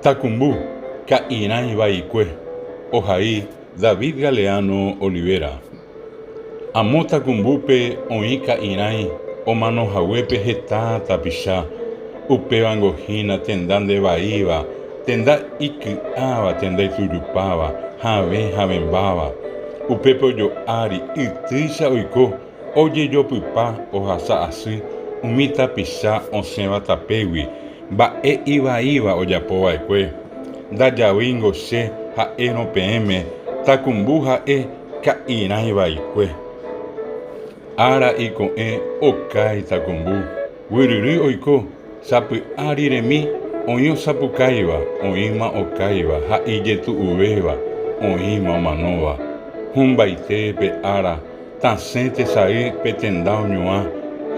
Tacumbu, Cainai Baicue, Ojaí, David Galeano Olivera. Amo Tacumbupe, Oika Inai, Omano Jahuepe Geta Tapichá, Upe Bangojina, Tendán de Baíba, Tendá Ikiaba, Tendá Ituyupaba, Javen Javembaba, Upe Poyo Ari, Itrisha Oiko, Oye yo Pipa, Ojasa Asi, Umita Pichá, Onseba Tapewi, Bae Iba, Oyapo Baekue, Dayawingo She, Jaeno PM, Tacumbuja Cainai Baikue. Ara iko okai Tacumbu, Wiriri oiko, Sapu Ari Remi, Oyo Sapu Kaiba, Oima Okaiba, Haiyetu Ubeba, Oima Omanova, Humbaite pe Ara, Tansente Sae Petendao Nyoa,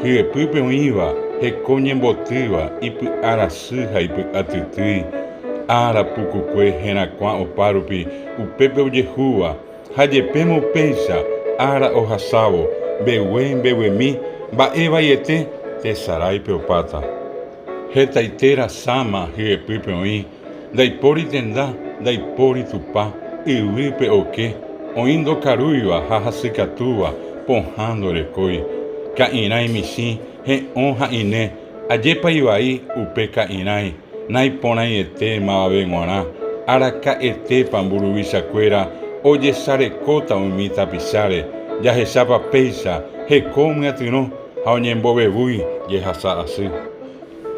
Hiepupe Oiva, Hekonyen Botiva, Ipu Arasuja, Ipu Atutui, Ara Pucuque, Henakwa Oparupi, Upepe Oyehua, Hayepemo Peisa, Ara Ojasabo, Bewemi, Baeva Yete, Tesarai Peopata. Hetaitera Sama, Hiepupe Oi, Daipori Tenda, Daipori Tupa, Iwipe Oke, Oindo Caruiva, Jajasicatuba, Ponjando Recoi, Cainai Misi, He Onja Ine, Ayepa Ibai, Upe Cainai, Naipona Yete, Mabenguana, Araca Ete, Pamburubisacuera, Oye Sarecota, Umita Pisare, Yahesapa Peisa, Hecome Atino, Haonyembo Bebui, Yehasa Asi.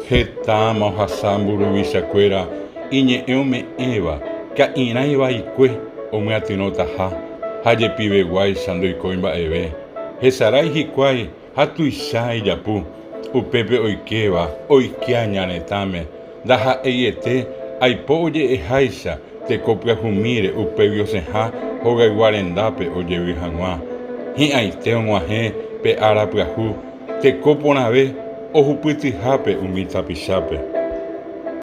Hetama Hasamburubisacuera, Iñe Eome Eva, Cainai Baikue, Ome Atino Taja, Hayepibe Guay, Sandoicoimba Ebe, Hesarai Hiquai, Hatuisai Yapu, Upepe Oikeva, Oikea Ñanetame, Daja Eyete, Aipoye Ejaisa, Te copia Jumire, Upebio Seja, Hoga Guarendape, Oye Vijanua, Hi Aiteo Guaje, Pe Arapiaju, Te copo Nave, Ojupiti Jape, Umita Pichape.